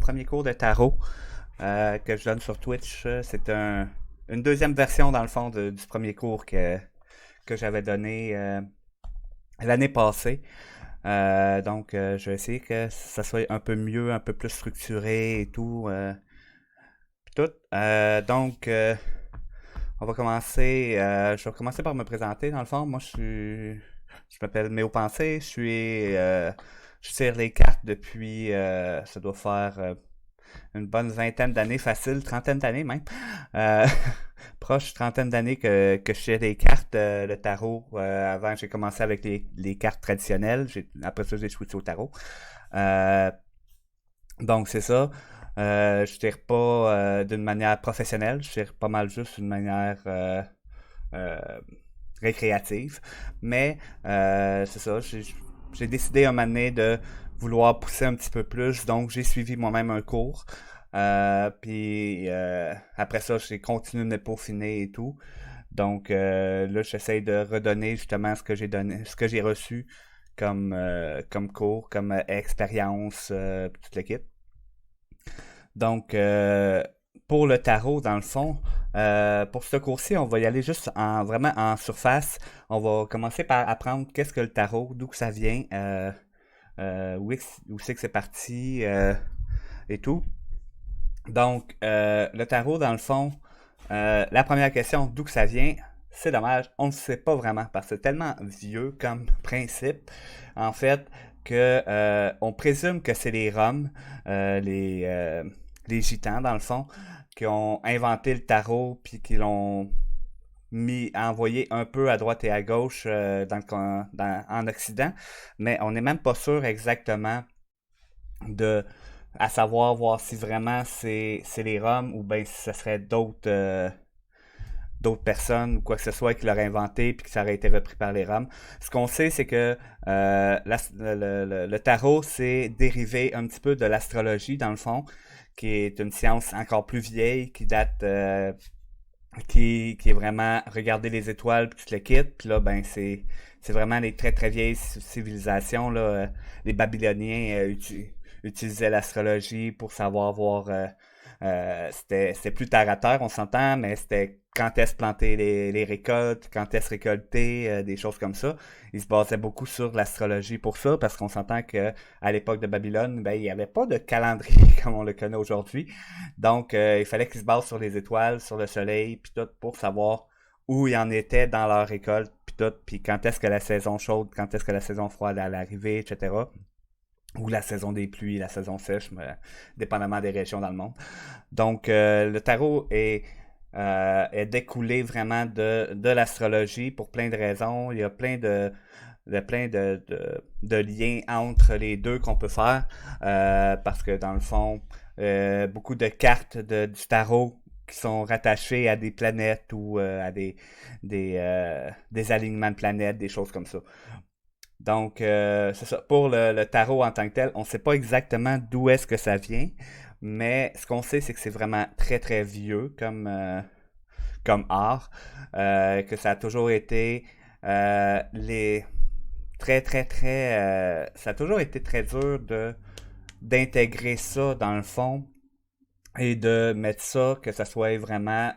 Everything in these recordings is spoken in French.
premier cours de tarot que je donne sur Twitch. C'est une deuxième version, dans le fond, du premier cours que j'avais donné l'année passée. Je vais essayer que ça soit un peu mieux, un peu plus structuré et tout. Tout. On va commencer. Je vais commencer par me présenter. Dans le fond, je m'appelle Méo Pensée. Je tire les cartes depuis, ça doit faire une bonne vingtaine d'années, facile, trentaine d'années même. Euh, Proche trentaine d'années que je tire des cartes, le tarot. Avant, j'ai commencé avec les cartes traditionnelles. Après ça, j'ai switché au tarot. Euh, donc, c'est ça. Je tire pas d'une manière professionnelle. Je tire pas mal juste d'une manière euh, récréative. Mais c'est ça. J'ai décidé un moment donné de vouloir pousser un petit peu plus. Donc, j'ai suivi moi-même un cours. Après ça, j'ai continué de me peaufiner et tout. Donc là, j'essaie de redonner justement ce que j'ai donné, ce que j'ai reçu comme cours, comme expérience, toute l'équipe. Donc, pour le tarot, dans le fond, pour ce cours-ci, on va y aller juste vraiment en surface. On va commencer par apprendre qu'est-ce que le tarot, d'où que ça vient, où c'est que c'est parti et tout. Donc, le tarot, dans le fond, la première question, d'où que ça vient, c'est dommage, on ne sait pas vraiment, parce que c'est tellement vieux comme principe, en fait, que on présume que c'est les Roms, euh, les, euh, les Gitans, dans le fond, qui ont inventé le tarot, puis qui l'ont envoyé un peu à droite et à gauche en Occident, mais on n'est même pas sûr exactement de à savoir voir si vraiment c'est les Roms ou bien si ce serait d'autres personnes ou quoi que ce soit qui l'auraient inventé puis que ça aurait été repris par les Roms. Ce qu'on sait, c'est que le tarot, c'est dérivé un petit peu de l'astrologie, dans le fond, qui est une science encore plus vieille, qui date, qui est vraiment regarder les étoiles puis tout le kit. Puis là, ben, c'est vraiment les très très vieilles civilisations, là. Les Babyloniens utilisaient l'astrologie pour savoir voir. C'était plus terre à terre, on s'entend, mais c'était quand est-ce planter les récoltes, quand est-ce récolter, des choses comme ça. Ils se basaient beaucoup sur l'astrologie pour ça, parce qu'on s'entend que à l'époque de Babylone, ben, il n'y avait pas de calendrier comme on le connaît aujourd'hui. Donc, il fallait qu'ils se basent sur les étoiles, sur le soleil, puis tout, pour savoir où ils en étaient dans leur récolte, puis tout, puis quand est-ce que la saison chaude, quand est-ce que la saison froide allait arriver, etc. Ou la saison des pluies, la saison sèche, mais, dépendamment des régions dans le monde. Donc, le tarot est découlé vraiment de l'astrologie pour plein de raisons. Il y a plein de liens entre les deux qu'on peut faire. Parce que dans le fond, beaucoup de cartes du tarot qui sont rattachées à des planètes ou à des alignements de planètes, des choses comme ça. Donc, c'est ça. Pour le tarot en tant que tel, on ne sait pas exactement d'où est-ce que ça vient, mais ce qu'on sait, c'est que c'est vraiment très très vieux comme art, que ça a toujours été les très très très, ça a toujours été très dur de d'intégrer ça dans le fond et de mettre ça, que ça soit vraiment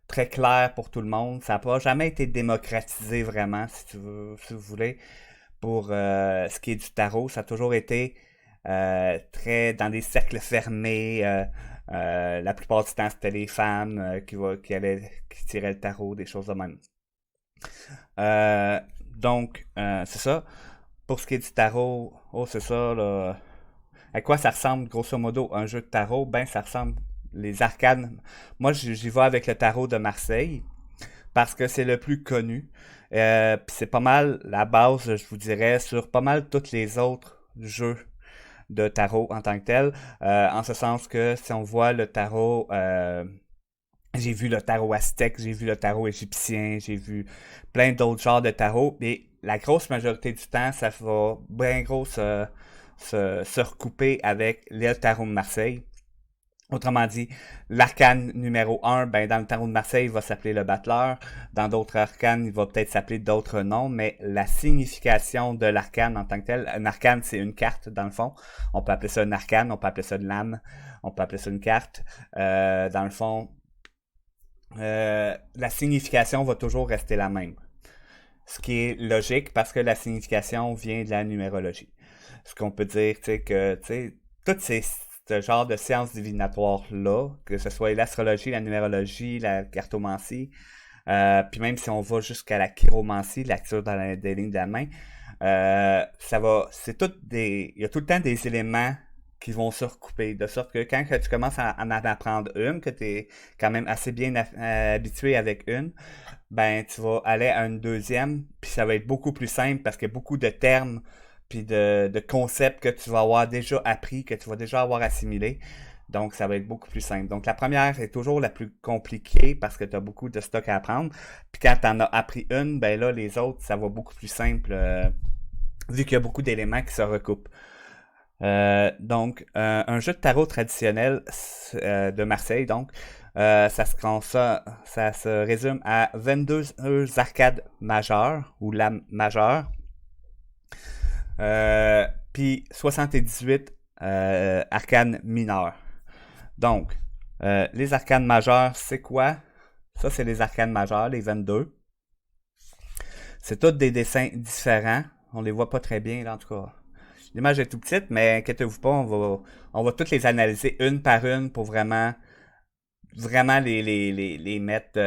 très clair pour tout le monde. Ça n'a pas jamais été démocratisé vraiment, si vous voulez pour ce qui est du tarot. Ça a toujours été très dans des cercles fermés. La plupart du temps, c'était les femmes qui tiraient le tarot, des choses de même. C'est ça. Pour ce qui est du tarot, oh, c'est ça, là. À quoi ça ressemble, grosso modo, un jeu de tarot? Ben, ça ressemble les arcanes. Moi, j'y vais avec le tarot de Marseille parce que c'est le plus connu. Puis c'est pas mal la base, je vous dirais, sur pas mal tous les autres jeux de tarot en tant que tel. En ce sens que si on voit le tarot, j'ai vu le tarot aztèque, j'ai vu le tarot égyptien, j'ai vu plein d'autres genres de tarot. Mais la grosse majorité du temps, ça va bien gros se recouper avec le tarot de Marseille Autrement dit, l'arcane numéro un, ben, dans le tarot de Marseille, il va s'appeler le battleur. Dans d'autres arcanes, il va peut-être s'appeler d'autres noms, mais la signification de l'arcane en tant que tel, un arcane, c'est une carte, dans le fond. On peut appeler ça un arcane, on peut appeler ça une lame, on peut appeler ça une carte. Dans le fond, la signification va toujours rester la même. Ce qui est logique parce que la signification vient de la numérologie. Ce qu'on peut dire, tu sais, que, tu sais, toutes ces, ce genre de sciences divinatoires-là, que ce soit l'astrologie, la numérologie, la cartomancie, puis même si on va jusqu'à la chiromancie, la lecture dans des lignes de la main, ça va, c'est tout des, il y a tout le temps des éléments qui vont se recouper, de sorte que quand que tu commences à en apprendre une, que tu es quand même assez bien habitué avec une, ben tu vas aller à une deuxième, puis ça va être beaucoup plus simple parce qu'il y a beaucoup de termes puis de concepts que tu vas avoir déjà appris, que tu vas déjà avoir assimilé. Donc, ça va être beaucoup plus simple. Donc, la première est toujours la plus compliquée parce que tu as beaucoup de stock à apprendre. Puis quand tu en as appris une, ben là, les autres, ça va beaucoup plus simple vu qu'il y a beaucoup d'éléments qui se recoupent. Un jeu de tarot traditionnel de Marseille, donc, ça se résume à 22 arcades majeures ou lames majeures, puis 78 arcanes mineures. Donc, les arcanes majeures, c'est quoi? Ça, c'est les arcanes majeures, les 22. C'est tous des dessins différents. On les voit pas très bien, là, en tout cas. L'image est tout petite, mais inquiétez-vous pas, on va toutes les analyser une par une pour vraiment les mettre,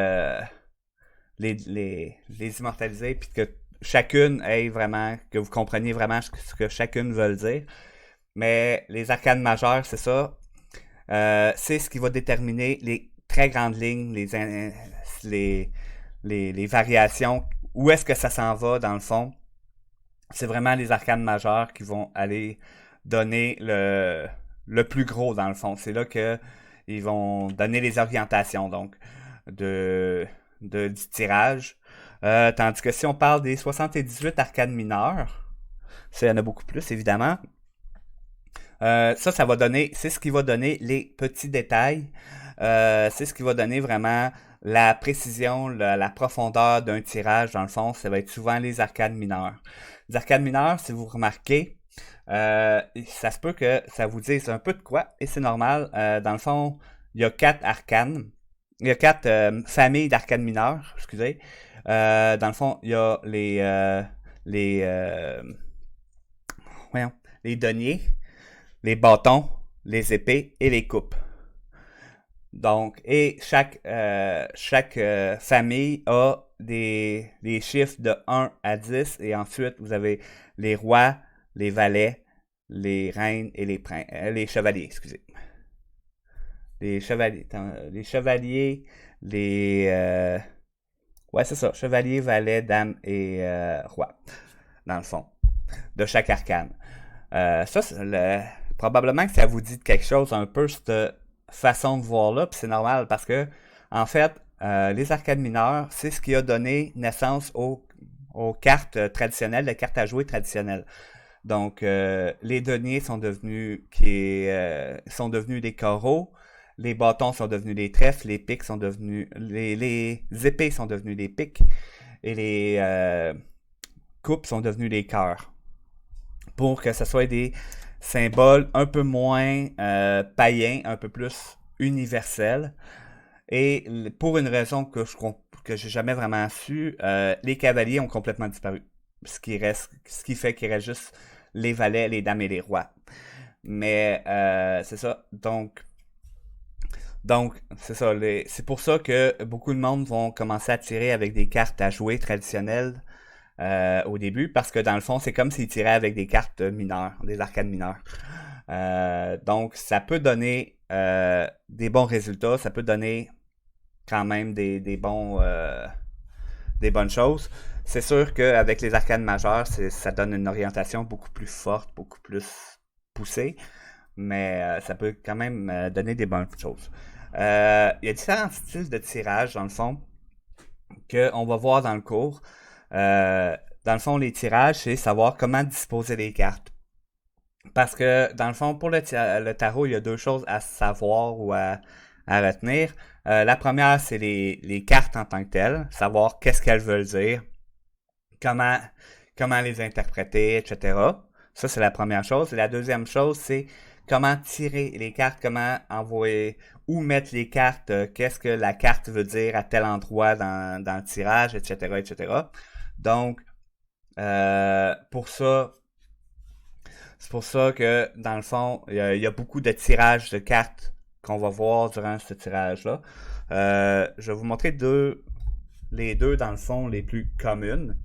les immortaliser, puis que chacune ait vraiment, que vous compreniez vraiment ce que chacune veut dire. Mais les arcanes majeures, c'est ça. C'est ce qui va déterminer les très grandes lignes, les, les variations, où est-ce que ça s'en va dans le fond. C'est vraiment les arcanes majeures qui vont aller donner le plus gros dans le fond. C'est là que ils vont donner les orientations donc de, du tirage. Tandis que si on parle des 78 arcanes mineures, ça y en a beaucoup plus évidemment. Ça va donner, c'est ce qui va donner les petits détails. C'est ce qui va donner vraiment la précision, la profondeur d'un tirage. Dans le fond, ça va être souvent les arcanes mineures. Les arcanes mineures, si vous remarquez, ça se peut que ça vous dise un peu de quoi, et c'est normal. Dans le fond, il y a quatre arcanes. Il y a quatre familles d'arcanes mineures, excusez. Dans le fond, il y a les, voyons, les deniers, les bâtons, les épées et les coupes. Donc, et chaque famille a des chiffres de 1 à 10 et ensuite vous avez les rois, les valets, les reines et les chevaliers, excusez. Les chevaliers, ouais, c'est ça, chevaliers, valets, dames et rois, dans le fond, de chaque arcane. Ça, probablement que ça vous dit quelque chose un peu, cette façon de voir là, puis c'est normal parce que, en fait, les arcades mineures, c'est ce qui a donné naissance aux cartes traditionnelles, les cartes à jouer traditionnelles. Donc, les deniers sont devenus des carreaux, les bâtons sont devenus des trèfles, les pics sont devenus, les épées sont devenues des pics, et les coupes sont devenues des cœurs. Pour que ce soit des symboles un peu moins païens, un peu plus universels. Et pour une raison que j'ai jamais vraiment su, les cavaliers ont complètement disparu. Ce qui fait qu'il reste juste les valets, les dames et les rois. Mais c'est ça. Donc c'est ça. C'est pour ça que beaucoup de monde vont commencer à tirer avec des cartes à jouer traditionnelles au début, parce que dans le fond, c'est comme s'ils tiraient avec des cartes mineures, des arcades mineures. Donc, ça peut donner des bons résultats, ça peut donner quand même des bonnes choses. C'est sûr qu'avec les arcades majeures, ça donne une orientation beaucoup plus forte, beaucoup plus poussée, mais ça peut quand même donner des bonnes choses. Il y a différents styles de tirage, dans le fond, qu'on va voir dans le cours. Dans le fond, les tirages, c'est savoir comment disposer les cartes. Parce que, dans le fond, pour le tarot, il y a deux choses à savoir ou à retenir. La première, c'est les cartes en tant que telles, savoir qu'est-ce qu'elles veulent dire, comment, comment les interpréter, etc. Ça, c'est la première chose. Et la deuxième chose, c'est comment tirer les cartes, comment envoyer, où mettre les cartes, qu'est-ce que la carte veut dire à tel endroit dans le tirage, etc., etc. Donc, pour ça, c'est pour ça que, dans le fond, il y a beaucoup de tirages de cartes qu'on va voir durant ce tirage-là. Je vais vous montrer les deux, dans le fond, les plus communes.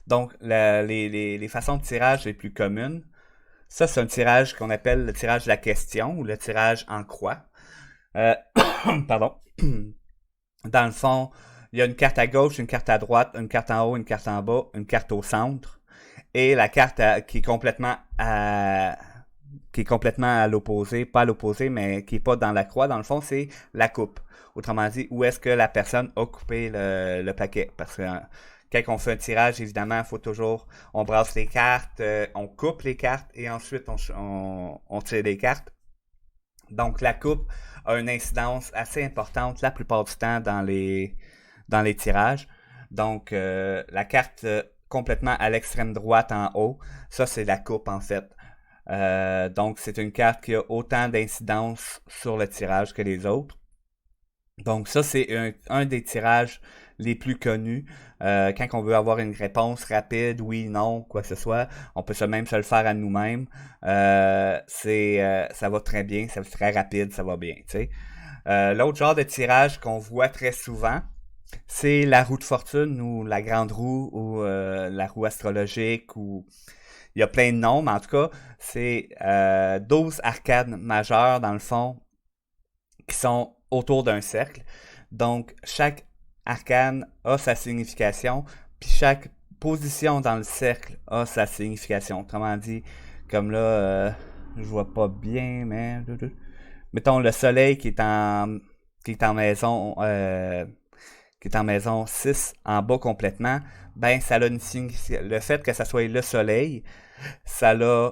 Donc, les façons de tirage les plus communes, ça, c'est un tirage qu'on appelle le tirage de la question ou le tirage en croix. Euh, pardon. Dans le fond, il y a une carte à gauche, une carte à droite, une carte en haut, une carte en bas, une carte au centre. Et la carte qui est complètement à l'opposé, pas à l'opposé, mais qui est pas dans la croix, dans le fond, c'est la coupe. Autrement dit, où est-ce que la personne a coupé le paquet. Parce que quand on fait un tirage, évidemment, il faut toujours, on brasse les cartes, on coupe les cartes et ensuite on tire les cartes. Donc la coupe a une incidence assez importante la plupart du temps dans les tirages. Donc la carte complètement à l'extrême droite en haut, ça c'est la coupe en fait. Donc c'est une carte qui a autant d'incidence sur le tirage que les autres. Donc ça, c'est un des tirages les plus connus. Quand on veut avoir une réponse rapide, oui, non, quoi que ce soit, on peut même se le faire à nous-mêmes. Ça va très bien, c'est très rapide, ça va bien, tu sais. L'autre genre de tirage qu'on voit très souvent, c'est la roue de fortune ou la grande roue ou la roue astrologique ou il y a plein de noms, mais en tout cas, c'est 12 arcades majeures dans le fond qui sont autour d'un cercle. Donc, chaque arcane a sa signification, puis chaque position dans le cercle a sa signification. Autrement dit, comme là, je vois pas bien, mais mettons le soleil qui est en maison qui est en maison 6 en bas complètement, ben ça a une signification. Le fait que ça soit le soleil, ça a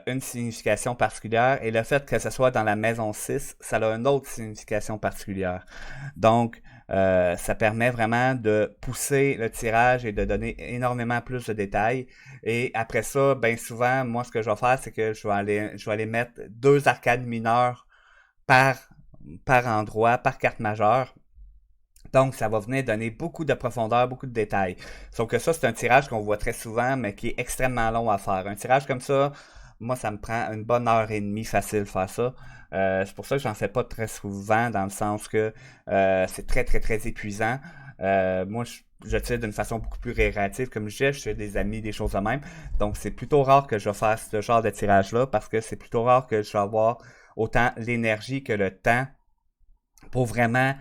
une signification particulière et le fait que ce soit dans la maison 6, ça a une autre signification particulière. Donc, ça permet vraiment de pousser le tirage et de donner énormément plus de détails. Et après ça, bien souvent, moi, ce que je vais faire, c'est que je vais aller mettre deux arcades mineures par, par endroit, par carte majeure. Donc, ça va venir donner beaucoup de profondeur, beaucoup de détails. Sauf que ça, c'est un tirage qu'on voit très souvent, mais qui est extrêmement long à faire. Un tirage comme ça, moi, ça me prend une bonne heure et demie facile de faire ça. C'est pour ça que j'en fais pas très souvent, dans le sens que c'est très, très, très épuisant. Moi, je tire d'une façon beaucoup plus récréative, comme je disais, je fais des amis, des choses de même. Donc, c'est plutôt rare que je fasse ce genre de tirage-là, parce que c'est plutôt rare que je vais avoir autant l'énergie que le temps pour vraiment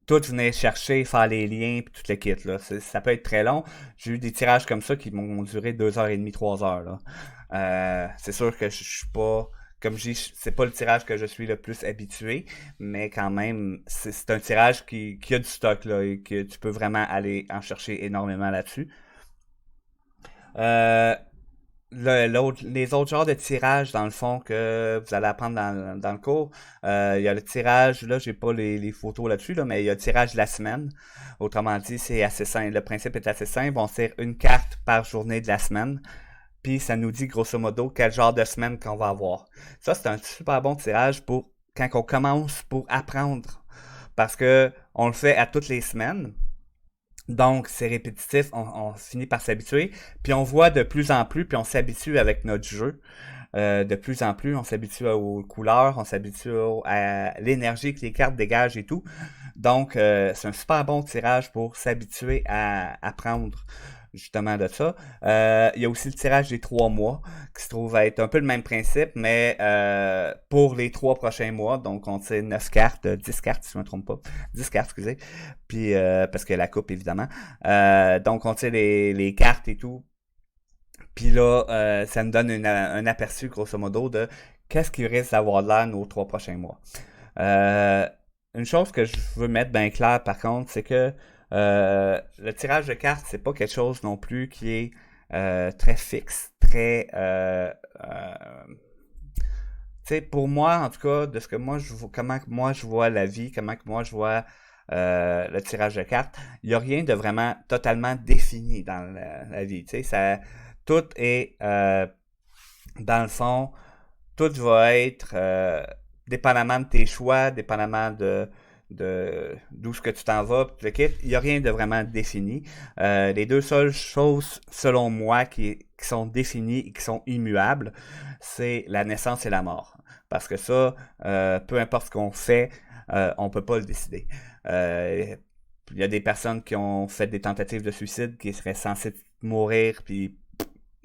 tout venir chercher, faire les liens, puis tout le kit, là. Ça peut être très long. J'ai eu des tirages comme ça qui m'ont duré 2 heures et demie, 3 heures, là. C'est sûr que je suis pas, comme je dis, c'est pas le tirage que je suis le plus habitué, mais quand même, c'est un tirage qui a du stock, là, et que tu peux vraiment aller en chercher énormément là-dessus. Euh, les autres genres de tirages, dans le fond, que vous allez apprendre dans le cours, il y a le tirage, là, j'ai pas les photos là-dessus, là, mais il y a le tirage de la semaine. Autrement dit, c'est assez simple. Le principe est assez simple. On tire une carte par journée de la semaine. Puis ça nous dit grosso modo quel genre de semaine qu'on va avoir. Ça, c'est un super bon tirage pour quand on commence pour apprendre. Parce que on le fait à toutes les semaines. Donc, c'est répétitif, on finit par s'habituer, puis on voit de plus en plus, puis on s'habitue avec notre jeu. De plus en plus, on s'habitue aux couleurs, on s'habitue à l'énergie que les cartes dégagent et tout. Donc, c'est un super bon tirage pour s'habituer à apprendre justement de ça. Il y a aussi le tirage des 3 mois, qui se trouve être un peu le même principe, mais pour les 3 prochains mois. Donc, on tire 9 cartes, 10 cartes, si je ne me trompe pas. 10 cartes, excusez. Puis, parce que la coupe, évidemment. Donc, on tire les cartes et tout. Puis là, ça nous donne un aperçu, grosso modo, de qu'est-ce qui risque d'avoir l'air nos 3 prochains mois. Euh, une chose que je veux mettre bien clair, par contre, c'est que le tirage de cartes, c'est pas quelque chose non plus qui est très fixe, très... tu sais, pour moi, en tout cas, de ce que moi je vois, comment que moi je vois la vie, comment que moi je vois le tirage de cartes, il n'y a rien de vraiment totalement défini dans la vie. Tu sais, ça, tout est, dans le fond, tout va être dépendamment de tes choix, dépendamment de d'où ce que tu t'en vas, puis tu le quittes. Il n'y a rien de vraiment défini. Les deux seules choses, selon moi, qui sont définies et qui sont immuables, c'est la naissance et la mort. Parce que ça, peu importe ce qu'on fait, on peut pas le décider. Euh, il y a des personnes qui ont fait des tentatives de suicide qui seraient censées mourir, puis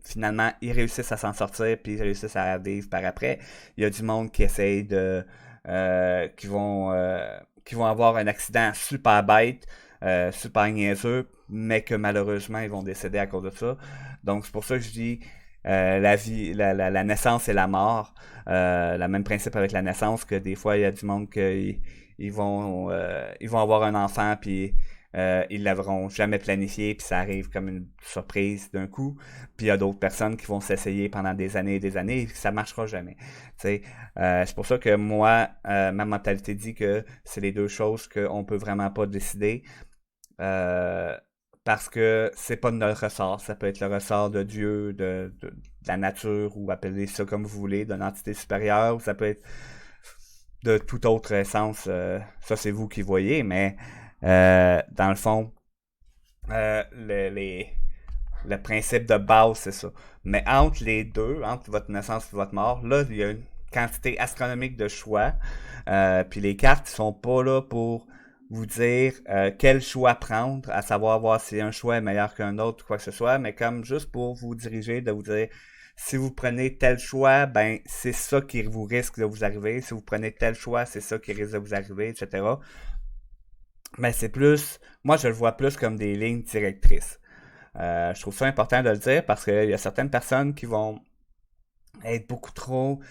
finalement, ils réussissent à s'en sortir, puis ils réussissent à vivre par après. Il y a du monde qui essaye de... qui vont avoir un accident super bête, super niaiseux, mais que malheureusement, ils vont décéder à cause de ça. Donc, c'est pour ça que je dis la vie, la naissance et la mort. Le même principe avec la naissance, que des fois, il y a du monde qui ils vont avoir un enfant, puis ils l'auront jamais planifié, puis ça arrive comme une surprise d'un coup. Puis il y a d'autres personnes qui vont s'essayer pendant des années et des années, et ça marchera jamais. Tu sais, c'est pour ça que moi, ma mentalité dit que c'est les deux choses qu'on peut vraiment pas décider. Euh, Parce que c'est pas de notre ressort. Ça peut être le ressort de Dieu, de la nature, ou appelez ça comme vous voulez, d'une entité supérieure, ou ça peut être de tout autre essence. Ça, c'est vous qui voyez, mais dans le fond, le principe de base, c'est ça. Mais entre les deux, entre votre naissance et votre mort, là, il y a une quantité astronomique de choix. Puis les cartes sont pas là pour vous dire quel choix prendre, à savoir voir si un choix est meilleur qu'un autre ou quoi que ce soit, mais comme juste pour vous diriger, de vous dire si vous prenez tel choix, ben c'est ça qui vous risque de vous arriver. Si vous prenez tel choix, c'est ça qui risque de vous arriver, etc. Mais c'est plus, moi je le vois plus comme des lignes directrices. Je trouve ça important de le dire parce qu'il y a certaines personnes qui vont être beaucoup trop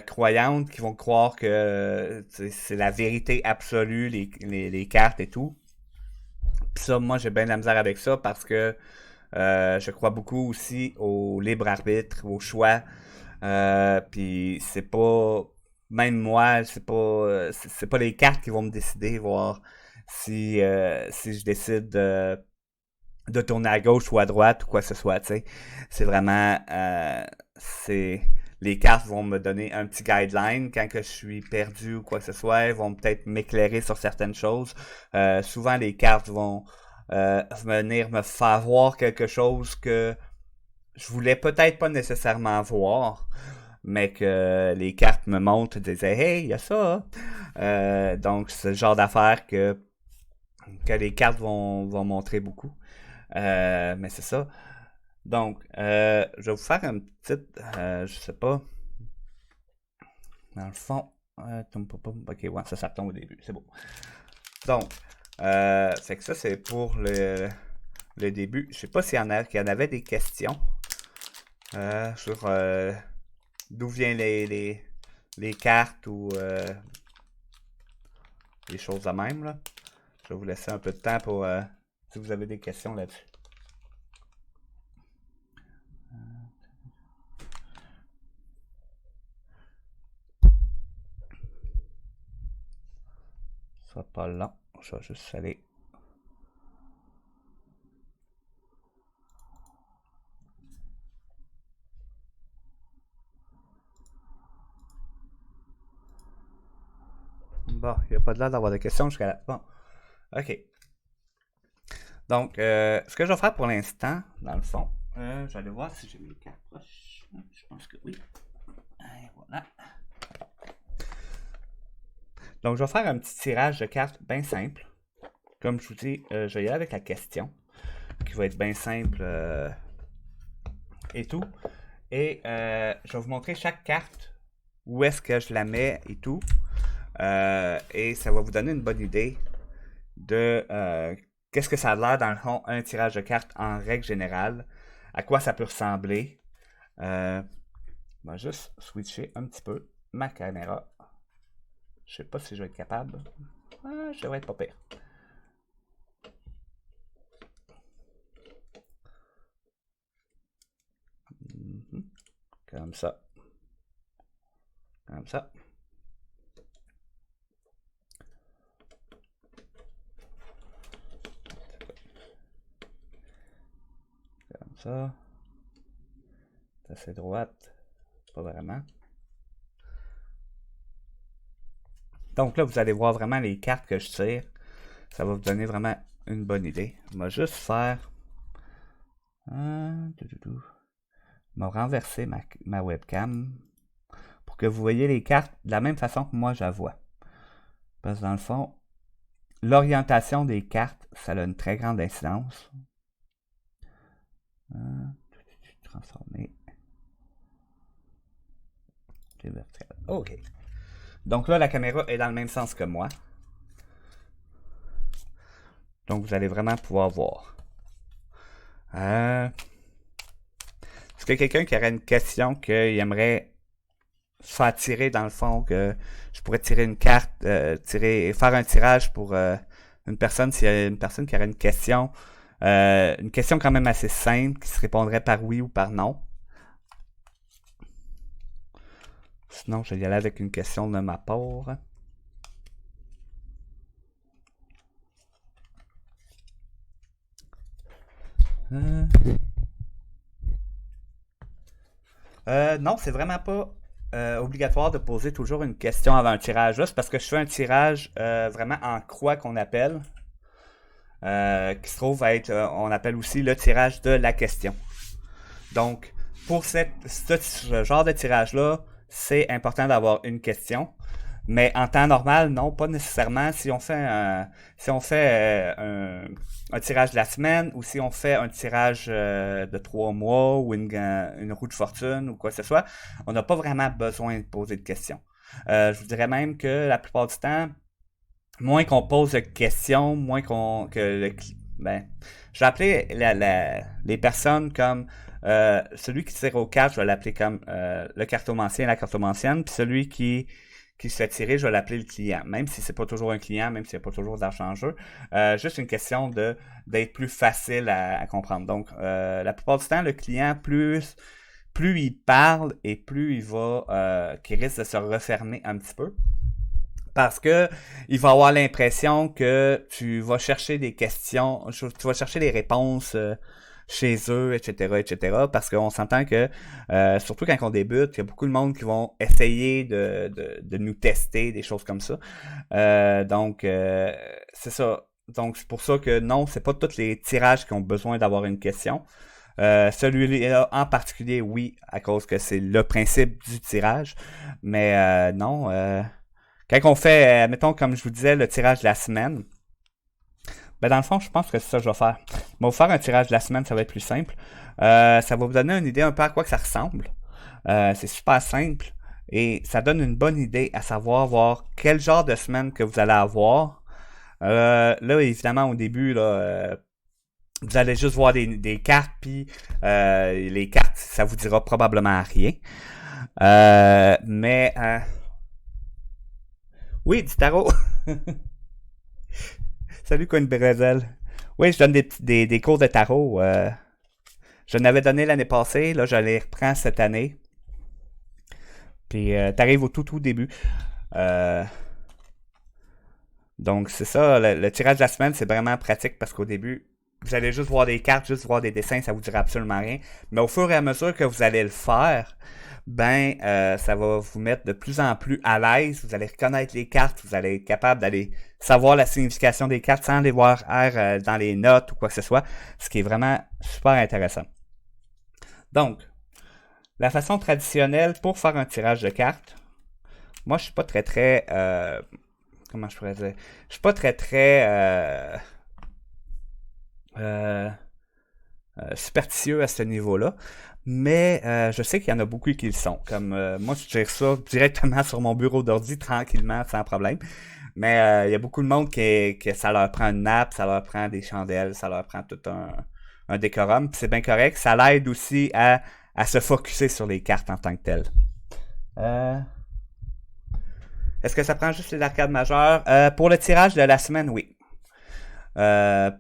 croyantes, qui vont croire que c'est la vérité absolue, les cartes et tout. Puis ça, moi, j'ai bien de la misère avec ça parce que je crois beaucoup aussi au libre arbitre, au choix. Puis c'est pas, même moi, c'est pas les cartes qui vont me décider, voir si je décide de tourner à gauche ou à droite ou quoi que ce soit, tu sais. C'est vraiment, c'est, les cartes vont me donner un petit guideline quand que je suis perdu ou quoi que ce soit. Elles vont peut-être m'éclairer sur certaines choses. Souvent, les cartes vont venir me faire voir quelque chose que je voulais peut-être pas nécessairement voir, mais que les cartes me montrent, disaient, hey, il y a ça. Donc, c'est le genre d'affaires que les cartes vont montrer beaucoup. Mais c'est ça. Donc, je vais vous faire une petite, je sais pas, dans le fond, ok, ouais, ça tombe au début, c'est beau. Donc, fait que ça, c'est pour le début. Je sais pas qu'il y en avait des questions sur d'où viennent les cartes ou les choses de même, là. Je vais vous laisser un peu de temps pour si vous avez des questions là-dessus. Ce sera pas long. Je vais juste aller. Bon, il n'y a pas de l'air d'avoir des questions jusqu'à là. Bon, ok. Donc, ce que je vais faire pour l'instant, dans le fond, je vais aller voir si j'ai mes cartes proches. Je pense que oui. Et voilà. Donc, je vais faire un petit tirage de cartes bien simple. Comme je vous dis, je vais y aller avec la question, qui va être bien simple et tout. Et je vais vous montrer chaque carte, où est-ce que je la mets et tout. Et ça va vous donner une bonne idée de qu'est-ce que ça a l'air dans le fond, un tirage de cartes en règle générale, à quoi ça peut ressembler. Je vais juste switcher un petit peu ma caméra. Je sais pas si je vais être capable. Je devrais être pas pire. Comme ça. Comme ça. Comme ça. C'est droite. Pas vraiment. Donc là, vous allez voir vraiment les cartes que je tire. Ça va vous donner vraiment une bonne idée. On va juste faire... m'a renversé ma webcam pour que vous voyez les cartes de la même façon que moi je la vois. Parce que dans le fond, l'orientation des cartes, ça a une très grande incidence. Transformer. Ok. Donc là, la caméra est dans le même sens que moi. Donc vous allez vraiment pouvoir voir. Est-ce qu'il y a quelqu'un qui aurait une question qu'il aimerait se faire tirer dans le fond, que je pourrais tirer une carte, faire un tirage pour une personne, s'il y a une personne qui aurait une question quand même assez simple, qui se répondrait par oui ou par non. Sinon, je vais y aller avec une question de ma part. Non, c'est vraiment pas obligatoire de poser toujours une question avant un tirage. Là, c'est parce que je fais un tirage vraiment en croix qu'on appelle, qui se trouve être, on appelle aussi le tirage de la question. Donc, pour ce genre de tirage-là, c'est important d'avoir une question. Mais en temps normal, non, pas nécessairement. Si on fait un tirage de la semaine ou si on fait un tirage de 3 mois ou une roue de fortune ou quoi que ce soit, on n'a pas vraiment besoin de poser de questions. Je vous dirais même que la plupart du temps, moins qu'on pose de questions, moins je vais appeler les personnes comme celui qui tire aux cartes, je vais l'appeler comme le cartomancien, la cartomancienne, puis celui qui se fait tirer, je vais l'appeler le client. Même si c'est pas toujours un client, même s'il n'y a pas toujours d'argent en jeu. Juste une question d'être plus facile à comprendre. Donc, la plupart du temps, le client, plus il parle et plus il va qu'il risque de se refermer un petit peu. Parce que il va avoir l'impression que tu vas chercher des questions, tu vas chercher des réponses chez eux, etc., etc. Parce qu'on s'entend que, surtout quand on débute, il y a beaucoup de monde qui vont essayer de nous tester, des choses comme ça. Donc, c'est ça. Donc, c'est pour ça que non, c'est pas tous les tirages qui ont besoin d'avoir une question. Celui-là en particulier, oui, à cause que c'est le principe du tirage. Mais non, quand on fait, mettons, comme je vous disais, le tirage de la semaine, ben dans le fond, je pense que c'est ça que je vais faire. Bon, faire un tirage de la semaine, ça va être plus simple. Ça va vous donner une idée un peu à quoi que ça ressemble. C'est super simple et ça donne une bonne idée à savoir voir quel genre de semaine que vous allez avoir. Là, évidemment, au début, là, vous allez juste voir des cartes, puis les cartes, ça vous dira probablement rien. Mais oui, du tarot. Salut Coin Brésil. Oui, je donne des cours de tarot. Je l'avais donné l'année passée, là je les reprends cette année. Puis t'arrives au tout début. Euh, donc c'est ça, le tirage de la semaine, c'est vraiment pratique parce qu'au début, vous allez juste voir des cartes, juste voir des dessins, ça vous dira absolument rien. Mais au fur et à mesure que vous allez le faire, ça va vous mettre de plus en plus à l'aise. Vous allez reconnaître les cartes, vous allez être capable d'aller savoir la signification des cartes sans les voir dans les notes ou quoi que ce soit, ce qui est vraiment super intéressant. Donc, la façon traditionnelle pour faire un tirage de cartes, moi je suis pas très comment je pourrais dire, je suis pas très euh, superstitieux à ce niveau-là. Mais je sais qu'il y en a beaucoup qui le sont. Comme moi, je gère ça directement sur mon bureau d'ordi, tranquillement, sans problème. Mais il y a beaucoup de monde que ça leur prend une nappe, ça leur prend des chandelles, ça leur prend tout un décorum. Puis c'est bien correct. Ça l'aide aussi à se focusser sur les cartes en tant que telles. Est-ce que ça prend juste les arcades majeures? Pour le tirage de la semaine, oui.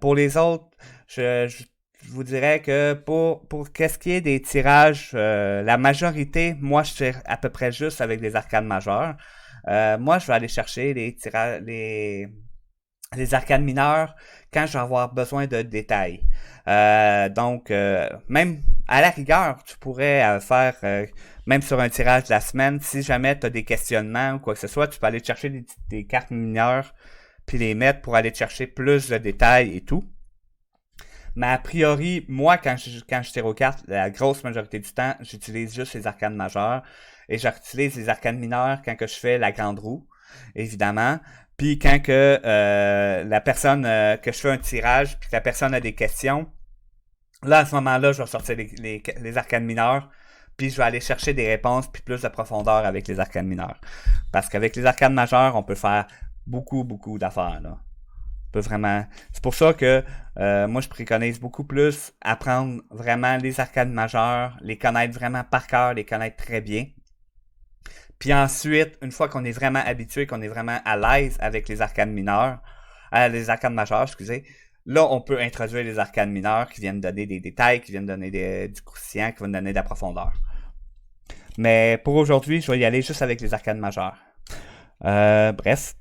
Pour les autres, je je vous dirais que pour qu'est-ce qui est des tirages, la majorité, moi, je tire à peu près juste avec des arcanes majeures. Moi, je vais aller chercher les arcanes mineures quand je vais avoir besoin de détails. Donc, même à la rigueur, tu pourrais faire, même sur un tirage de la semaine, si jamais tu as des questionnements ou quoi que ce soit, tu peux aller chercher des cartes mineures puis les mettre pour aller chercher plus de détails et tout. Mais a priori, moi, quand je tire aux cartes, la grosse majorité du temps, j'utilise juste les arcanes majeures et j'utilise les arcanes mineures quand que je fais la grande roue, évidemment. Puis quand que la personne, que je fais un tirage, puis que la personne a des questions, là, à ce moment-là, je vais sortir les arcanes mineures, puis je vais aller chercher des réponses, puis plus de profondeur avec les arcanes mineures. Parce qu'avec les arcanes majeures, on peut faire beaucoup, beaucoup d'affaires, là. On peut vraiment... C'est pour ça que moi, je préconise beaucoup plus apprendre vraiment les arcanes majeures, les connaître vraiment par cœur, les connaître très bien. Puis ensuite, une fois qu'on est vraiment habitué, qu'on est vraiment à l'aise avec les arcanes mineures, les arcanes majeures, excusez, là, on peut introduire les arcanes mineures qui viennent donner des détails, qui viennent donner du croustillant, qui viennent donner de la profondeur. Mais pour aujourd'hui, je vais y aller juste avec les arcanes majeures. Bref.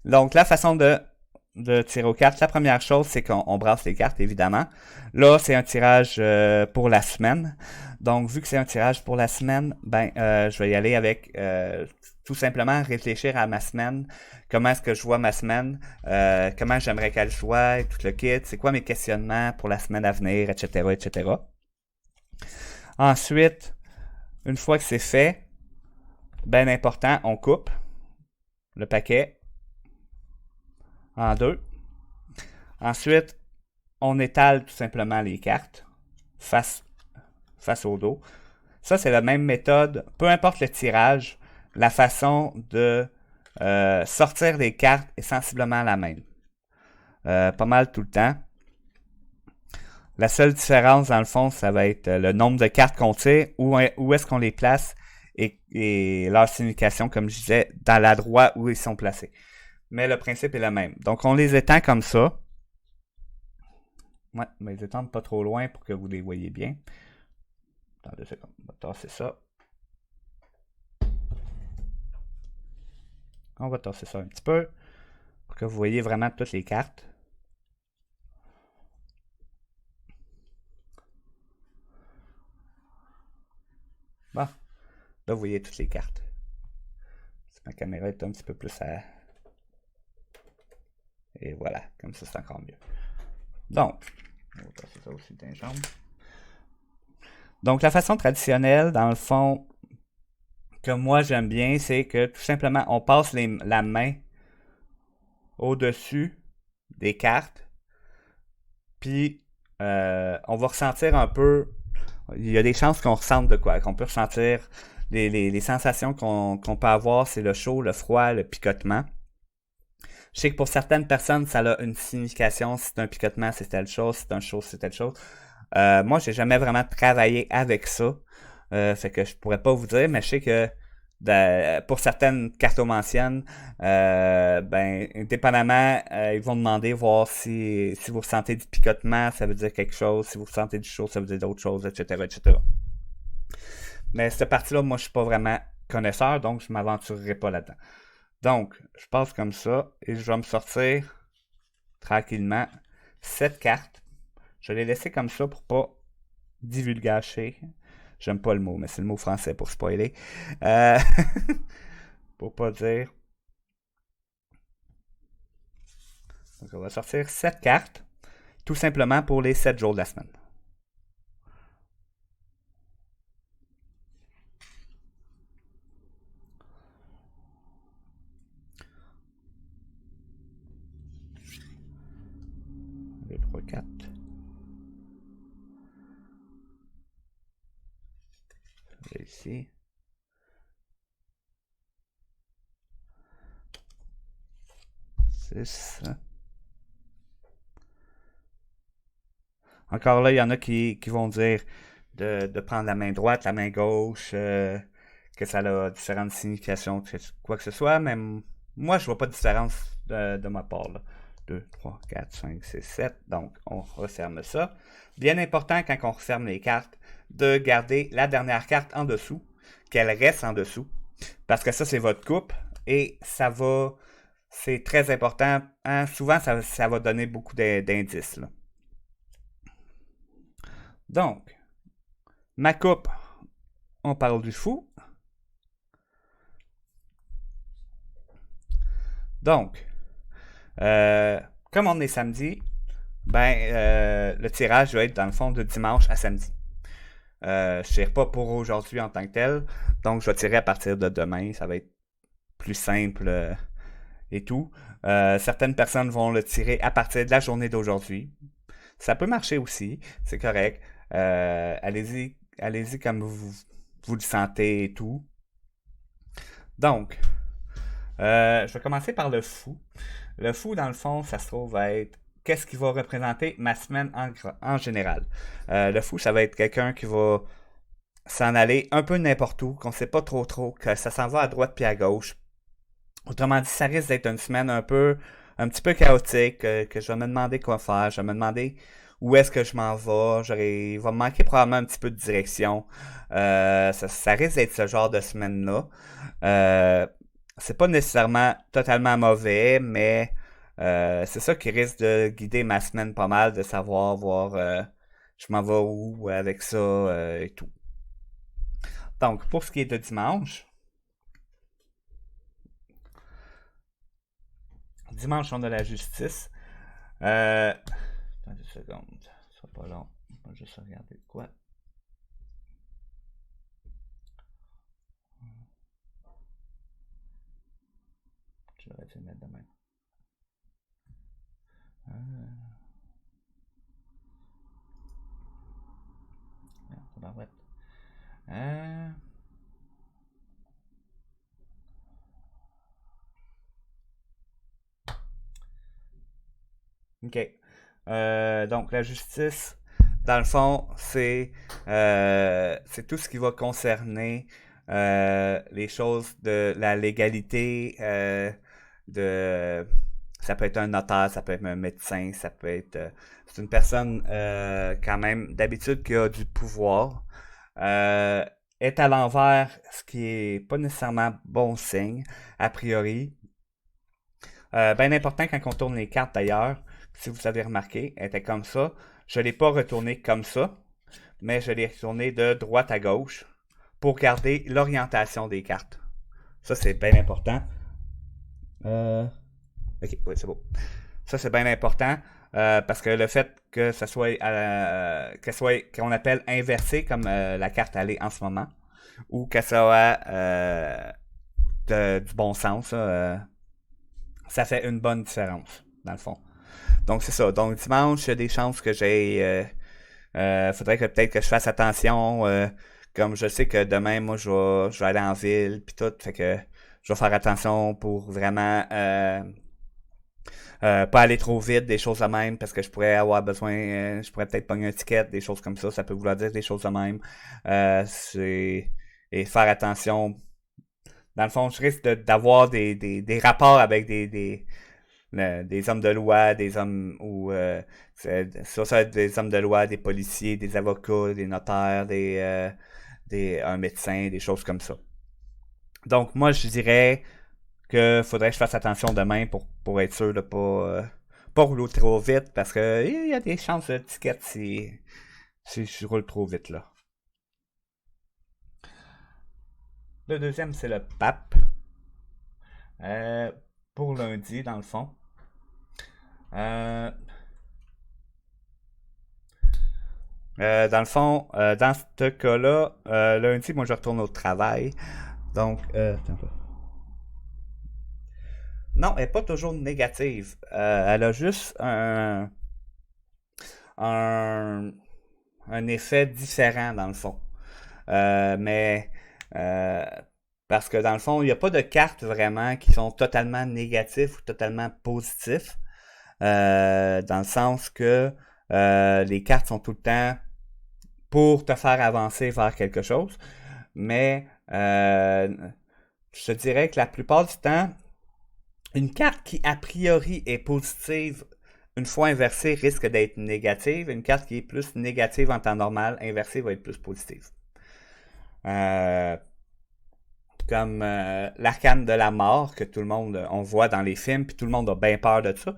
Donc, la façon de tirer aux cartes, la première chose, c'est qu'on brasse les cartes, évidemment. Là, c'est un tirage pour la semaine. Donc, vu que c'est un tirage pour la semaine, je vais y aller avec tout simplement réfléchir à ma semaine. Comment est-ce que je vois ma semaine? Comment j'aimerais qu'elle soit? Et tout le kit. C'est quoi mes questionnements pour la semaine à venir, etc., etc. Ensuite, une fois que c'est fait, bien important, on coupe le paquet en deux. Ensuite, on étale tout simplement les cartes face au dos. Ça, c'est la même méthode. Peu importe le tirage, la façon de sortir les cartes est sensiblement la même. Pas mal tout le temps. La seule différence, dans le fond, ça va être le nombre de cartes qu'on tire, où est-ce qu'on les place et leur signification, comme je disais, dans l'endroit où ils sont placés. Mais le principe est le même. Donc, on les étend comme ça. Ouais, mais les étendre pas trop loin pour que vous les voyez bien. Attendez une seconde, on va tasser ça. On va tasser ça un petit peu pour que vous voyez vraiment toutes les cartes. Bon, là vous voyez toutes les cartes. Si ma caméra est un petit peu plus à... Et voilà, comme ça c'est encore mieux. Donc, on va tasser ça aussi d'un jambe. Donc la façon traditionnelle, dans le fond, que moi j'aime bien, c'est que tout simplement on passe la main au-dessus des cartes, puis on va ressentir un peu, il y a des chances qu'on ressente de quoi, qu'on peut ressentir les sensations qu'on peut avoir, c'est le chaud, le froid, le picotement. Je sais que pour certaines personnes, ça a une signification, si c'est un picotement, c'est telle chose, si c'est un chaud, c'est telle chose. Moi, j'ai jamais vraiment travaillé avec ça. Fait que je pourrais pas vous dire, mais je sais que pour certaines cartomanciennes, dépendamment, ils vont demander voir si vous ressentez du picotement, ça veut dire quelque chose, si vous ressentez du chaud, ça veut dire d'autres choses, etc., etc. Mais cette partie-là, moi, je suis pas vraiment connaisseur, donc je m'aventurerai pas là-dedans. Donc, je passe comme ça et je vais me sortir tranquillement 7 cartes. Je vais les laisser comme ça pour pas divulgacher. J'aime pas le mot, mais c'est le mot français pour spoiler. Euh, pour pas dire. Donc, on va sortir 7 cartes, tout simplement pour les 7 jours de la semaine. Deux, trois, quatre. Ici. Six. Encore là, il y en a qui vont dire de prendre la main droite, la main gauche, que ça a différentes significations, quoi que ce soit, mais moi, je vois pas de différence de ma part, là. 2, 3, 4, 5, 6, 7. Donc, on referme ça. Bien important quand on referme les cartes, de garder la dernière carte en dessous, qu'elle reste en dessous. Parce que ça, c'est votre coupe et ça va. C'est très important. Hein? Souvent, ça va donner beaucoup d'indices. Là. Donc, ma coupe, on parle du fou. Donc, comme on est samedi, le tirage va être dans le fond de dimanche à samedi. Je ne tire pas pour aujourd'hui en tant que tel, donc je vais tirer à partir de demain. Ça va être plus simple et tout. Certaines personnes vont le tirer à partir de la journée d'aujourd'hui. Ça peut marcher aussi, c'est correct. Allez-y comme vous le sentez et tout. Donc, je vais commencer par le fou. Le fou, dans le fond, ça se trouve à être qu'est-ce qui va représenter ma semaine en général. Le fou, ça va être quelqu'un qui va s'en aller un peu n'importe où, qu'on sait pas trop, que ça s'en va à droite puis à gauche. Autrement dit, ça risque d'être une semaine un petit peu chaotique, que je vais me demander quoi faire, je vais me demander où est-ce que je m'en vais, il va me manquer probablement un petit peu de direction. Ça risque d'être ce genre de semaine-là. Euh, c'est pas nécessairement totalement mauvais, mais c'est ça qui risque de guider ma semaine pas mal, de savoir voir je m'en vais où avec ça et tout. Donc, pour ce qui est de dimanche, on a la justice. Attendez une seconde, ce sera pas long. On va juste regarder de quoi. J'aurais dû le mettre de même. Ok. Donc, la justice, dans le fond, c'est tout ce qui va concerner les choses de la légalité, de ça peut être un notaire, ça peut être un médecin, ça peut être c'est une personne quand même d'habitude qui a du pouvoir. Euh, est à l'envers, ce qui est pas nécessairement bon signe, a priori. Bien important quand on tourne les cartes d'ailleurs, si vous avez remarqué, elle était comme ça. Je ne l'ai pas retourné comme ça, mais je l'ai retourné de droite à gauche pour garder l'orientation des cartes. Ça, c'est bien important. Ok, oui, c'est beau. Ça, c'est bien important parce que le fait que ça soit, qu'on appelle inversé comme la carte elle est en ce moment, ou que ça soit du bon sens, ça fait une bonne différence, dans le fond. Donc, c'est ça. Donc, dimanche, il y a des chances que faudrait que peut-être que je fasse attention. Comme je sais que demain, moi, je vais aller en ville, puis tout. Fait que je vais faire attention pour vraiment pas aller trop vite, des choses de même, parce que je pourrais avoir besoin, je pourrais peut-être pogner un ticket, des choses comme ça peut vouloir dire des choses de même. Et faire attention. Dans le fond, je risque d'avoir des rapports avec des hommes de loi, des hommes ou ça des hommes de loi, des policiers, des avocats, des notaires, un médecin, des choses comme ça. Donc moi je dirais que faudrait que je fasse attention demain pour être sûr de pas rouler trop vite parce que il y a des chances de ticket si je roule trop vite là. Le deuxième c'est le pape. Euh, pour lundi dans le fond. Euh, dans le fond, dans ce cas-là, lundi, moi je retourne au travail. Donc, attends un peu. Non, elle n'est pas toujours négative. Elle a juste un, un effet différent dans le fond. Mais euh, parce que dans le fond, il n'y a pas de cartes vraiment qui sont totalement négatives ou totalement positifs. Dans le sens que les cartes sont tout le temps pour te faire avancer vers quelque chose. Mais je te dirais que la plupart du temps, Une carte qui a priori est positive, une fois inversée, risque d'être négative. Une carte qui est plus négative en temps normal, inversée, va être plus positive. Euh, comme l'arcane de la mort que tout le monde on voit dans les films, puis tout le monde a bien peur de ça.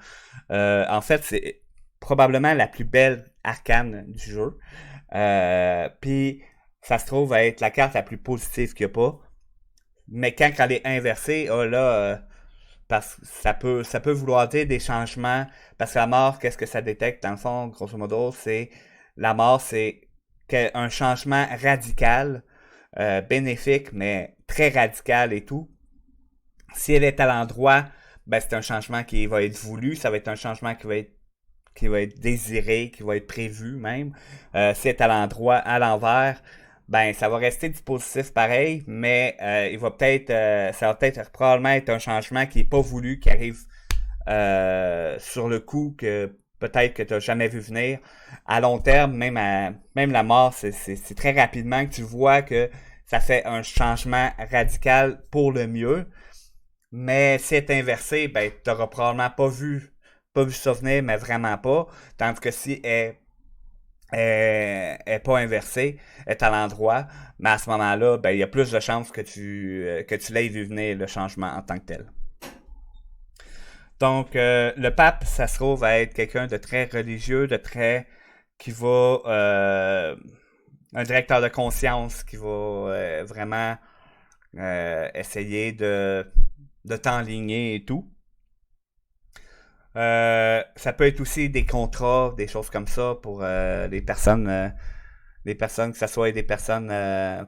En fait, c'est probablement la plus belle arcane du jeu. Puis ça se trouve à être la carte la plus positive qu'il n'y a pas. Mais quand elle est inversée, oh là, parce que ça peut vouloir dire des changements. Parce que la mort, qu'est-ce que ça détecte dans le fond, grosso modo, c'est la mort, c'est un changement radical, bénéfique, mais très radical et tout. Si elle est à l'endroit, ben c'est un changement qui va être voulu, ça va être un changement qui va être désiré, qui va être prévu même. Si elle est à l'endroit, à l'envers, ben ça va rester du positif pareil, mais ça va peut-être probablement être un changement qui est pas voulu, qui arrive sur le coup que peut-être que tu n'as jamais vu venir. À long terme, même la mort, c'est très rapidement que tu vois que ça fait un changement radical pour le mieux. Mais si c'est inversé, ben, t'auras probablement pas vu ça venir, mais vraiment pas. Tandis que si elle est pas inversée, elle est à l'endroit, mais à ce moment-là, ben, il y a plus de chances que tu l'aies vu venir, le changement en tant que tel. Donc, le pape, ça se trouve à être quelqu'un de très religieux, de très, qui va, un directeur de conscience qui va vraiment essayer de t'enligner et tout. Ça peut être aussi des contrats, des choses comme ça pour les personnes, que ce soit des personnes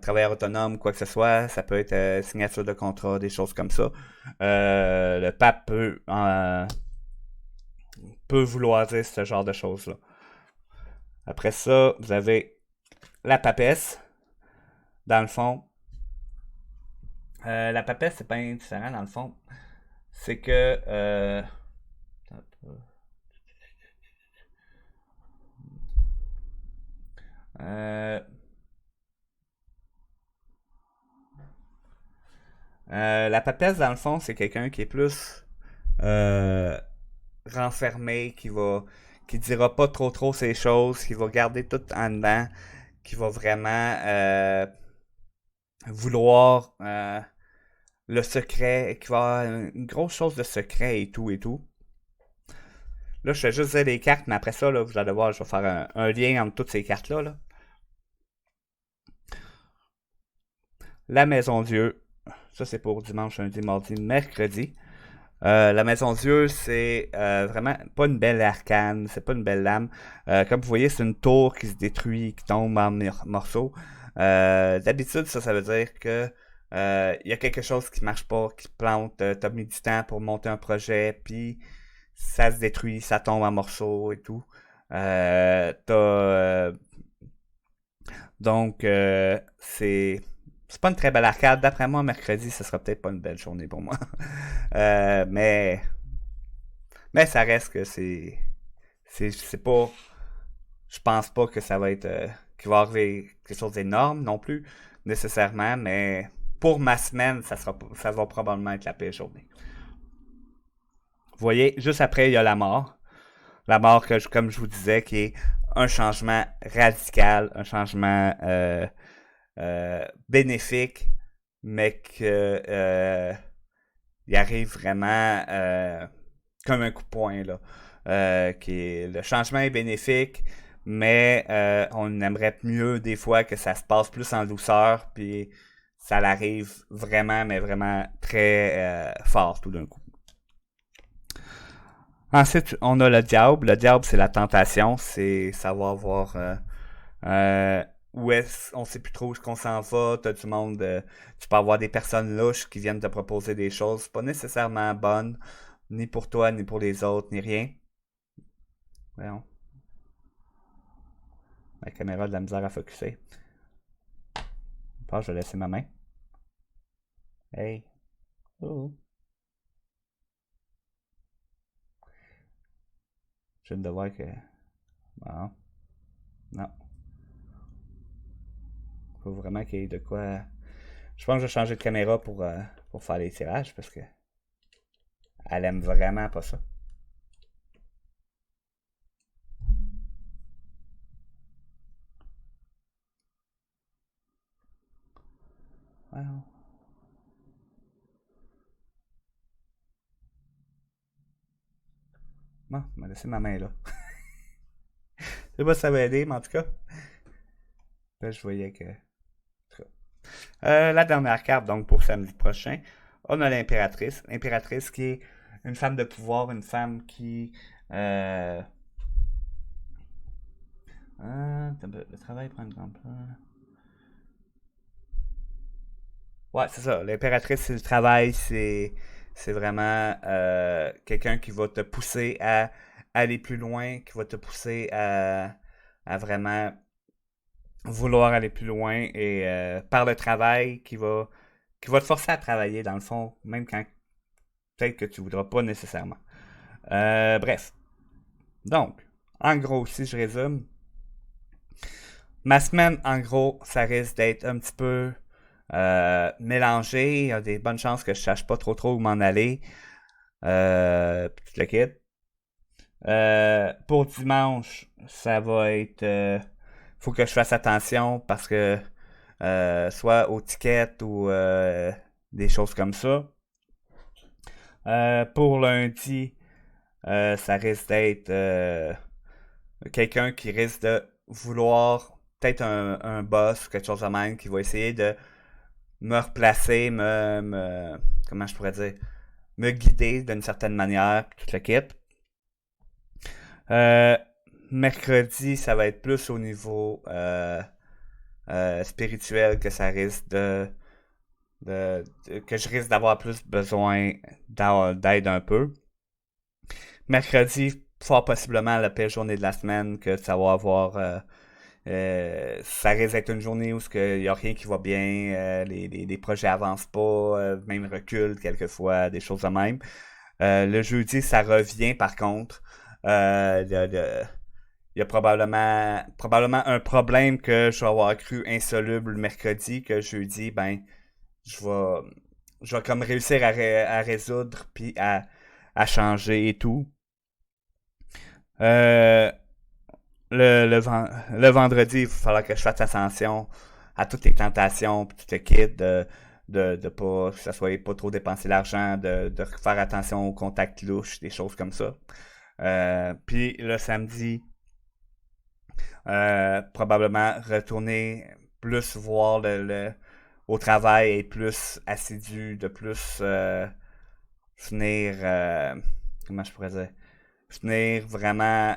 travailleurs autonomes ou quoi que ce soit. Ça peut être signature de contrat, des choses comme ça. Le pape peut vouloir dire ce genre de choses-là. Après ça, vous avez la papesse, dans le fond. La papesse, c'est pas indifférent, dans le fond. C'est que... euh, la papesse, dans le fond, c'est quelqu'un qui est plus euh, renfermé, qui dira pas trop ses choses, qui va garder tout en dedans, qui va vraiment vouloir le secret, qui va avoir une grosse chose de secret et tout et tout. Là, je fais juste dire les cartes, mais après ça, là, vous allez voir, je vais faire un lien entre toutes ces cartes-là. Là. La Maison Dieu, ça c'est pour dimanche, lundi, mardi, mercredi. La Maison Dieu, c'est vraiment pas une belle arcane, c'est pas une belle lame. Comme vous voyez, c'est une tour qui se détruit, qui tombe en morceaux. D'habitude, ça veut dire que il y a quelque chose qui marche pas, qui plante. T'as mis du temps pour monter un projet, puis ça se détruit, ça tombe en morceaux et tout. Donc, c'est pas une très belle arcade. D'après moi, mercredi, ce sera peut-être pas une belle journée pour moi. Mais ça reste que c'est pas, je pense pas que ça va être, qu'il va arriver quelque chose d'énorme non plus, nécessairement, mais pour ma semaine, ça va probablement être la pire journée. Vous voyez, juste après, il y a la mort. La mort, comme je vous disais, qui est un changement radical, un changement bénéfique, mais que il arrive vraiment comme un coup de poing là. Le changement est bénéfique, mais on aimerait mieux des fois que ça se passe plus en douceur, puis ça l'arrive vraiment, mais vraiment très fort tout d'un coup. Ensuite, on a le diable. Le diable, c'est la tentation, c'est savoir voir où est-ce, on sait plus trop où est-ce qu'on s'en va. T'as du monde, tu peux avoir des personnes louches qui viennent te proposer des choses pas nécessairement bonnes, ni pour toi, ni pour les autres, ni rien. Voyons, la caméra a de la misère à focusser. Je pense que je vais laisser ma main. Hey. Oh. Je viens de voir que. Bon. Non. Faut vraiment qu'il y ait de quoi. Je pense que je vais changer de caméra pour faire les tirages parce que. elle aime vraiment pas ça. Alors, bon, elle m'a laissé ma main là. Je sais pas si ça va aider, mais en tout cas, là, je voyais que. En tout cas. La dernière carte, donc pour samedi prochain, on a l'impératrice. L'impératrice qui est une femme de pouvoir, une femme qui. Le travail prend une grande part. Ouais, c'est ça. L'impératrice, c'est le travail, c'est vraiment quelqu'un qui va te pousser à aller plus loin, qui va te pousser à vraiment vouloir aller plus loin et par le travail qui va te forcer à travailler dans le fond, même quand peut-être que tu voudras pas nécessairement. Bref. Donc, en gros, si je résume, ma semaine, en gros, ça risque d'être un petit peu mélangé. Il y a des bonnes chances que je sache pas trop où m'en aller. Puis tout le kit. Pour dimanche, ça va être. Faut que je fasse attention parce que soit aux tickets ou des choses comme ça. Pour lundi, ça risque d'être quelqu'un qui risque de vouloir peut-être un boss, quelque chose de même, qui va essayer de me replacer, comment je pourrais dire, me guider d'une certaine manière, toute l'équipe. Euh, Mercredi, ça va être plus au niveau spirituel que ça risque que je risque d'avoir plus besoin d'aide un peu. Mercredi, fort possiblement la pire journée de la semaine que ça va avoir. Ça risque d'être une journée où il n'y a rien qui va bien, les projets avancent pas, même reculent quelquefois, des choses de même. Le jeudi, ça revient par contre. Il y a probablement un problème que je vais avoir cru insoluble le mercredi, que jeudi, ben, je vais, je vais comme réussir à résoudre, puis à changer et tout. Euh, le vendredi, il va falloir que je fasse attention à toutes les tentations, puis tout le kit, de pas, que ça soit pas trop dépenser l'argent, de faire attention aux contacts louches, des choses comme ça. Puis le samedi, probablement retourner plus voir au travail et plus assidu, de plus venir, comment je pourrais dire, venir vraiment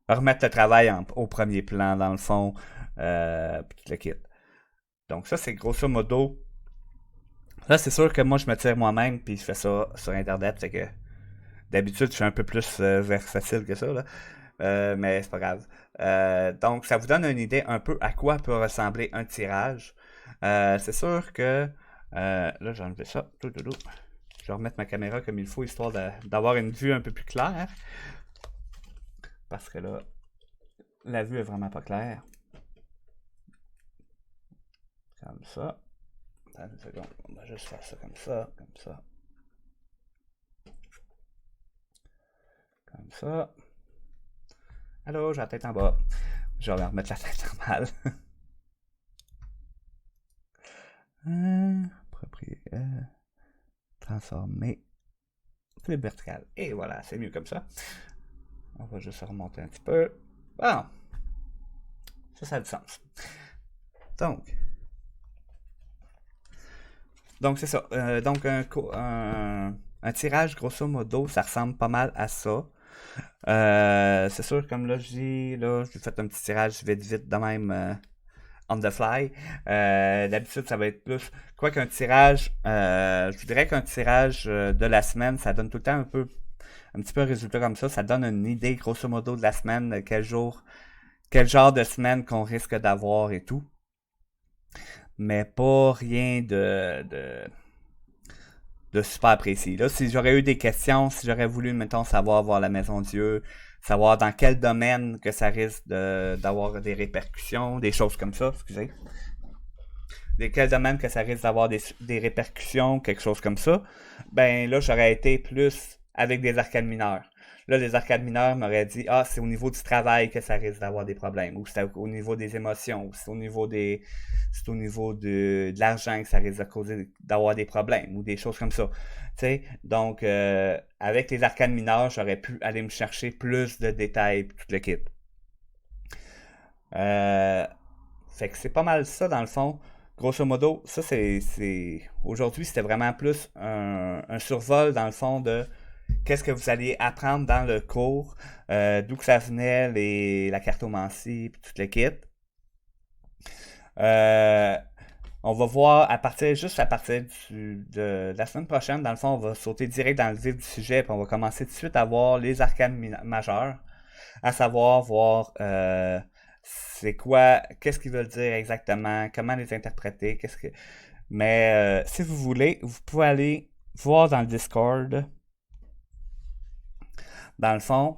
remettre le travail au premier plan dans le fond, puis tout le kit. Donc ça c'est grosso modo. Là c'est sûr que moi je me tire moi-même puis je fais ça sur internet, c'est que d'habitude je suis un peu plus versatile que ça là. Mais c'est pas grave. Donc, ça vous donne une idée un peu à quoi peut ressembler un tirage. C'est sûr que... là, j'ai enlevé ça. Je vais remettre ma caméra comme il faut, histoire d'avoir une vue un peu plus claire. Parce que là, la vue est vraiment pas claire. Comme ça. Attends une seconde. On va juste faire ça comme ça, comme ça. Comme ça. Allô, j'ai la tête en bas. Je vais remettre la tête normale. Transformer. Flip vertical. Et voilà, c'est mieux comme ça. On va juste remonter un petit peu. Bon. Ça a du sens. Donc. Donc, c'est ça. Donc, un tirage, grosso modo, ça ressemble pas mal à ça. C'est sûr, comme là, je dis, là, j'ai fait un petit tirage vite de même on the fly. D'habitude, ça va être plus. Quoi qu'un tirage, je dirais qu'un tirage de la semaine, ça donne tout le temps un petit peu un résultat comme ça. Ça donne une idée, grosso modo, de la semaine, quel genre de semaine qu'on risque d'avoir et tout. Mais pas rien de super précis. Là, si j'aurais eu des questions, si j'aurais voulu, mettons, savoir voir la Maison Dieu, savoir dans quel domaine que ça risque d'avoir des répercussions, des choses comme ça, excusez. quels domaines que ça risque d'avoir des répercussions, quelque chose comme ça, ben là, j'aurais été plus avec des arcades mineurs. Là, les arcades mineurs m'auraient dit, ah, c'est au niveau du travail que ça risque d'avoir des problèmes, ou c'est au niveau des émotions, ou c'est au niveau de l'argent que ça risque de causer, d'avoir des problèmes, ou des choses comme ça. Tu sais, donc, avec les arcades mineurs, j'aurais pu aller me chercher plus de détails, puis tout le kit. Euh, Fait que c'est pas mal ça dans le fond. Grosso modo, ça aujourd'hui, c'était vraiment plus un survol dans le fond de qu'est-ce que vous alliez apprendre dans le cours, d'où que ça venait, la cartomancie, puis tout le kit. Euh, on va voir juste à partir de la semaine prochaine, dans le fond, on va sauter direct dans le vif du sujet, puis on va commencer tout de suite à voir les arcanes majeures, à savoir voir c'est quoi, qu'est-ce qu'ils veulent dire exactement, comment les interpréter, Mais si vous voulez, vous pouvez aller voir dans le Discord, dans le fond.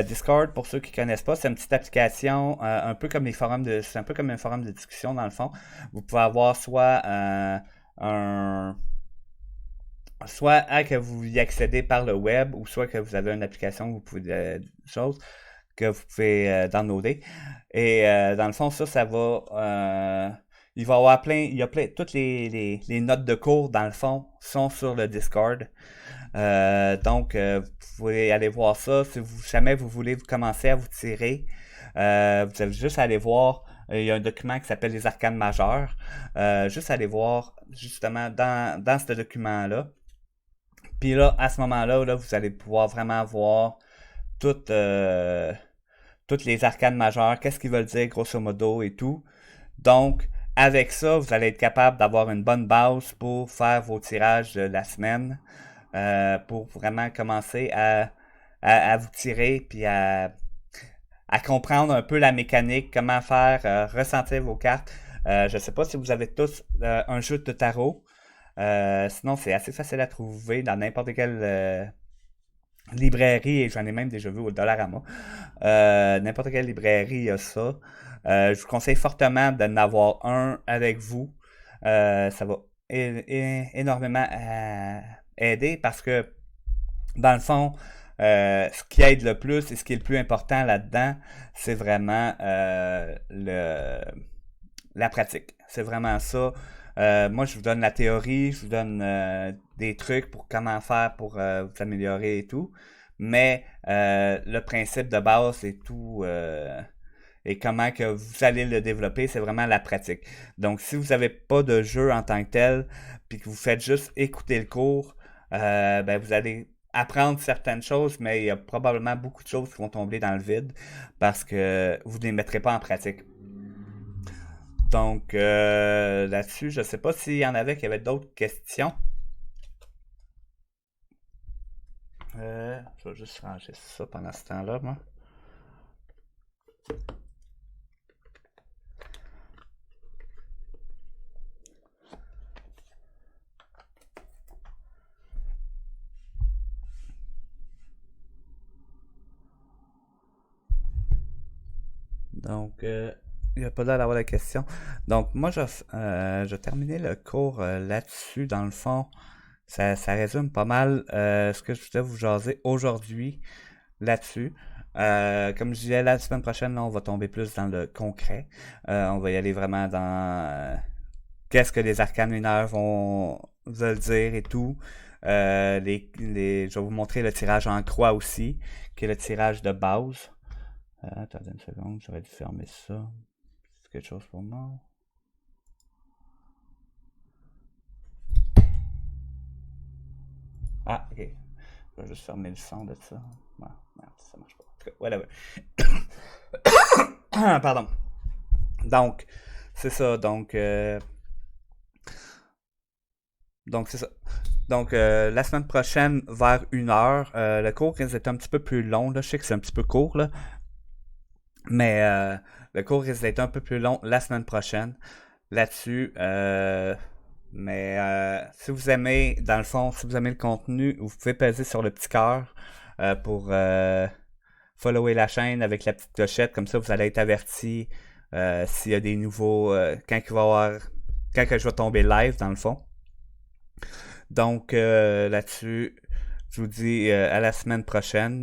Discord, pour ceux qui ne connaissent pas, c'est une petite application, un peu comme c'est un peu comme un forum de discussion dans le fond. Vous pouvez avoir un, soit que vous y accédez par le web, ou soit que vous avez une application où vous pouvez choses que vous pouvez downloader. Et dans le fond, ça va. Il va y avoir il y a toutes les notes de cours, dans le fond, sont sur le Discord. Donc, vous pouvez aller voir ça. Si jamais vous voulez commencer à vous tirer, vous avez juste à aller voir. Il y a un document qui s'appelle les arcanes majeures. Juste aller voir, justement, dans ce document-là. Puis là, à ce moment-là, là, vous allez pouvoir vraiment voir toutes, toutes les arcanes majeures, qu'est-ce qu'ils veulent dire grosso modo et tout. Donc, avec ça, vous allez être capable d'avoir une bonne base pour faire vos tirages de la semaine, pour vraiment commencer à vous tirer, puis à comprendre un peu la mécanique, comment faire ressentir vos cartes. Je ne sais pas si vous avez tous un jeu de tarot. Sinon, c'est assez facile à trouver dans n'importe quelle librairie, et j'en ai même déjà vu au Dollarama. N'importe quelle librairie a ça. Je vous conseille fortement d'en avoir un avec vous. Ça va énormément aider parce que, dans le fond, ce qui aide le plus et ce qui est le plus important là-dedans, c'est vraiment la pratique. C'est vraiment ça. Moi, je vous donne la théorie, je vous donne des trucs pour comment faire pour vous améliorer et tout. Mais le principe de base et tout, et comment que vous allez le développer, c'est vraiment la pratique. Donc, si vous n'avez pas de jeu en tant que tel, puis que vous faites juste écouter le cours, ben, vous allez apprendre certaines choses, mais il y a probablement beaucoup de choses qui vont tomber dans le vide parce que vous ne les mettrez pas en pratique. Donc, là-dessus, je sais pas s'il y en avait qui avaient d'autres questions. Je vais juste ranger ça pendant ce temps-là, moi. Donc, il n'y a pas l'air d'avoir de questions. Donc, moi, je terminais le cours là-dessus, dans le fond. Ça résume pas mal ce que je voulais vous jaser aujourd'hui là-dessus. Comme je disais, la semaine prochaine, là, on va tomber plus dans le concret. On va y aller vraiment dans qu'est-ce que les arcanes lunaires veulent dire et tout. Je vais vous montrer le tirage en croix aussi, qui est le tirage de base. Attendez une seconde, j'aurais dû fermer ça. C'est quelque chose pour moi. Ah, ok. Je vais juste fermer le son de ça. Ah, merde, ça marche pas. En tout cas, whatever. Pardon. Donc, c'est ça. Donc c'est ça. Donc, la semaine prochaine, vers 1 heure, le cours risque d'être un petit peu plus long. Là. Je sais que c'est un petit peu court, là, mais le cours risque d'être un peu plus long la semaine prochaine là-dessus. Mais si vous aimez, dans le fond, si vous aimez le contenu, vous pouvez peser sur le petit cœur pour follower la chaîne avec la petite clochette. Comme ça, vous allez être averti s'il y a des nouveaux. Quand il va y avoir quand que je vais tomber live, dans le fond. Donc, là-dessus, je vous dis à la semaine prochaine.